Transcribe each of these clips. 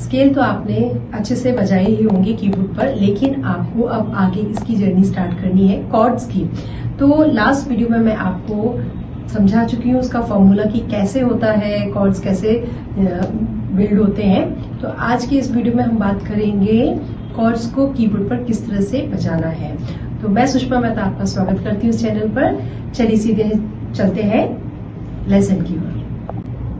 Scale तो आपने अच्छे से बजाई ही होंगी कीबोर्ड पर, लेकिन आपको अब आगे इसकी जर्नी स्टार्ट करनी है कॉर्ड्स की। तो लास्ट वीडियो में मैं आपको समझा चुकी हूँ उसका फॉर्मूला कि कैसे होता है, कॉर्ड्स कैसे बिल्ड होते हैं। तो आज की इस वीडियो में हम बात करेंगे कॉर्ड्स को कीबोर्ड पर किस तरह से बजाना है। तो मैं सुषमा मेहता आपका स्वागत करती हूँ इस चैनल पर। चलिए सीधे चलते हैं लेसन की ओर।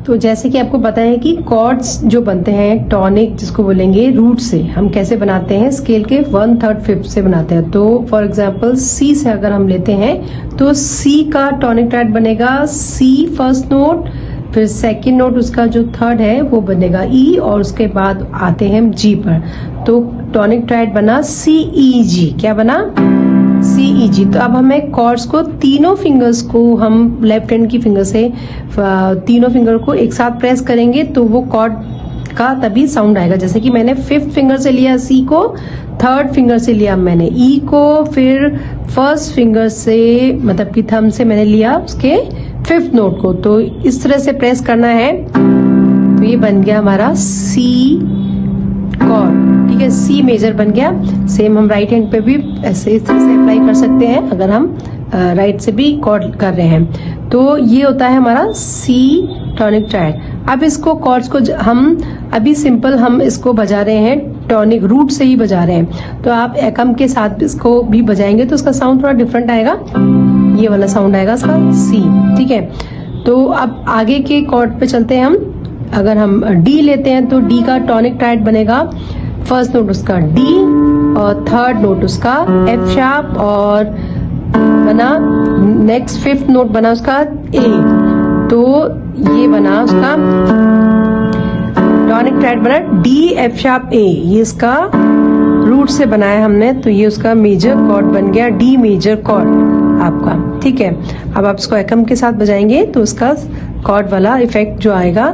तो जैसे कि आपको पता है कि कॉर्ड्स जो बनते हैं टॉनिक जिसको बोलेंगे रूट से, हम कैसे बनाते हैं स्केल के 1/3 5th से बनाते हैं। तो फॉर एग्जांपल सी से अगर हम लेते हैं तो सी का टॉनिक ट्राइड बनेगा सी फर्स्ट नोट, फिर सेकंड नोट उसका जो थर्ड है वो बनेगा ई, और उसके बाद आते हैं हम जी पर। तो टॉनिक ट्राइड बना सी ई जी। क्या बना? सी ई जी। तो अब हमें कॉर्ड्स को तीनों फिंगर्स को हम लेफ्ट हैंड की फिंगर से तीनों फिंगर को एक साथ प्रेस करेंगे तो वो कॉर्ड का तभी साउंड आएगा। जैसे कि मैंने 5th फिंगर से लिया सी को, 3rd फिंगर से लिया मैंने ई को, फिर 1st फिंगर से मतलब कि थंब से मैंने लिया उसके 5th नोट को। तो इस तरह से प्रेस करना है। तो ये बन गया हमारा सी कॉर्ड। ठीक है, सी मेजर बन गया। सेम हम राइट हैंड पे भी ऐसे इस तरह से अप्लाई कर सकते हैं अगर हम राइट से भी कॉर्ड कर रहे हैं। तो ये होता है हमारा सी टॉनिक ट्राइड। अब इसको कॉर्ड्स को हम अभी सिंपल हम इसको बजा रहे हैं टॉनिक रूट से ही बजा रहे हैं। तो आप एकम के साथ इसको भी बजाएंगे तो उसका साउंड थोड़ा डिफरेंट आएगा। ये वाला साउंड आएगा इसका सी। ठीक है, तो अब आगे के कॉर्ड पे चलते हैं हम। अगर हम डी लेते हैं तो डी का टॉनिक ट्राइड बनेगा फर्स्ट नोट उसका डी और 3rd नोट उसका एफ शार्प, और बना नेक्स्ट 5th नोट बना उसका ए। तो ये बना उसका टॉनिक ट्राइड बना डी एफ शार्प ए। ये इसका रूट से बनाया हमने, तो ये उसका मेजर कॉर्ड बन गया, डी मेजर कॉर्ड आपका। ठीक है, अब आप इसको एकम के साथ बजाएंगे तो उसका कॉर्ड वाला इफेक्ट जो आएगा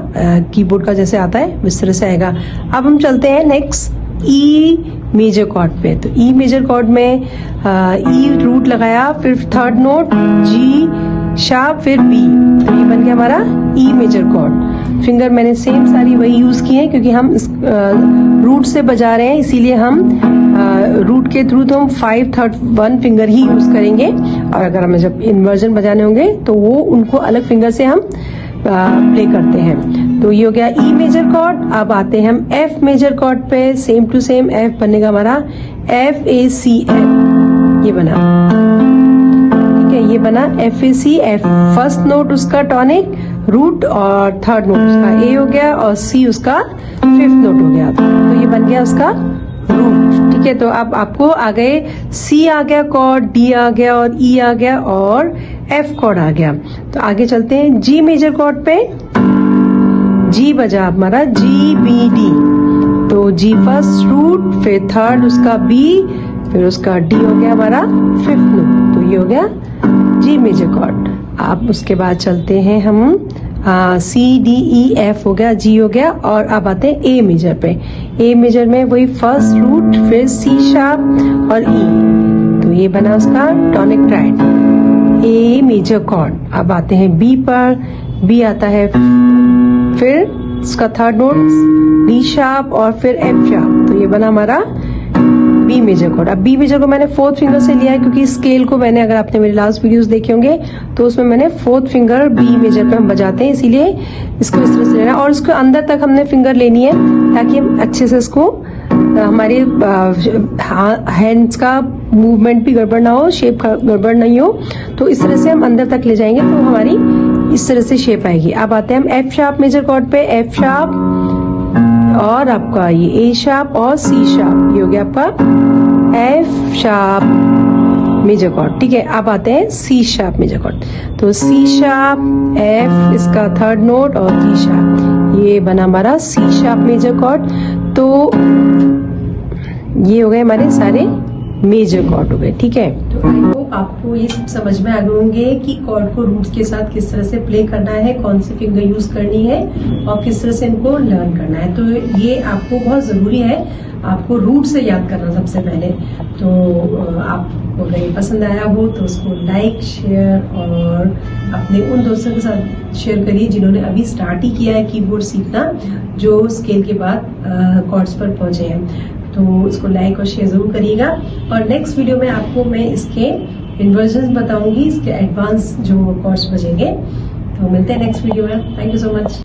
कीबोर्ड का जैसे आता है उस तरह से आएगा। अब हम चलते हैं नेक्स्ट ई मेजर कॉर्ड पे। तो ई मेजर कॉर्ड में ई रूट लगाया, फिर 3rd नोट जी शार्प, फिर बी। तो ये बन गया हमारा ई मेजर कॉर्ड। फिंगर मैंने सेम सारी वही यूज की है क्योंकि हम रूट से बजा रहे हैं, इसीलिए हम रूट के थ्रू तो हम 5/3 फिंगर ही यूज करेंगे, और अगर हमें जब इन्वर्जन बजाने होंगे तो वो उनको अलग फिंगर से हम प्ले करते हैं। तो ये हो गया ई मेजर कॉर्ड। अब आते हैं हम एफ मेजर कॉर्ड पे। सेम टू सेम एफ बनेगा हमारा एफ ए सी एफ। ये बना, ठीक है, ये बना F A C F. First note उसका टॉनिक रूट और 3rd नोट उसका ए हो गया, और सी उसका 5th नोट हो गया। तो ये बन गया उसका रूट। ठीक है, तो अब आपको आ गए सी आ गया कॉर्ड, डी आ गया, और ई आ गया, और एफ कॉर्ड आ गया। तो आगे चलते हैं जी मेजर कॉर्ड पे। जी बजा हमारा जी बी डी। तो जी फर्स्ट रूट, फिर 3rd उसका बी, फिर उसका डी हो गया हमारा 5th नोट। तो ये हो गया जी मेजर कॉर्ड। अब उसके बाद चलते हैं हम सी डी ई एफ हो गया, जी हो गया, और अब आते हैं ए मेजर पे। ए मेजर में वही फर्स्ट रूट, फिर सी शार्प और ई। तो ये बना उसका टॉनिक ट्राइड ए मेजर कॉर्ड। अब आते हैं बी पर। बी आता है फिर उसका 3rd नोट डी शार्प और फिर एफ शार्प। तो ये बना हमारा बी मेजर कॉर्ड। अब बी मेजर को मैंने 4th फिंगर से लिया है क्योंकि स्केल को मैंने, अगर आपने मेरे लास्ट वीडियोस देखे होंगे तो उसमें मैंने 4th फिंगर बी मेजर पे हम बजाते हैं, इसीलिए इसको इस तरह से लेना है। और इसको अंदर तक हमने फिंगर लेनी है ताकि हम अच्छे से इसको हमारे हैंड्स का मूवमेंट भी गड़बड़ ना हो, शेप का गड़बड़ नहीं हो। तो इस तरह से हम अंदर तक ले जाएंगे तो हमारी इस तरह से शेप आएगी। अब आते हैं हम एफ शार्प मेजर कॉर्ड पे। एफ शार्प और आपका ये ए शार्प और सी शार्प। ये हो गया आपका एफ शार्प मेजर कॉर्ड। ठीक है, अब आते हैं सी शार्प मेजर कॉर्ड। तो सी शार्प एफ इसका 3rd नोट और डी शार्प। ये बना हमारा सी शार्प मेजर कॉर्ड। तो ये हो गए हमारे सारे मेजर कॉर्ड हो गए। ठीक है, तो आई होप आपको ये सब समझ में आ गए होंगे कि कॉर्ड को रूट के साथ किस तरह से प्ले करना है, कौन सी फिंगर यूज करनी है और किस तरह से इनको लर्न करना है। तो ये आपको बहुत जरूरी है, आपको रूट से याद करना सबसे पहले। तो आपको अगर ये पसंद आया हो तो उसको लाइक, शेयर और अपने उन दोस्तों के साथ शेयर करिए जिन्होंने अभी स्टार्ट ही किया है कीबोर्ड सीखना। जो स्केल के बाद कॉर्ड्स पर पहुंचे हैं। तो इसको लाइक और शेयर जरूर करिएगा, और नेक्स्ट वीडियो में आपको मैं इसके इन्वर्जन्स बताऊंगी, इसके एडवांस जो कॉर्ड्स बजेंगे। तो मिलते हैं नेक्स्ट वीडियो में। Thank you so much.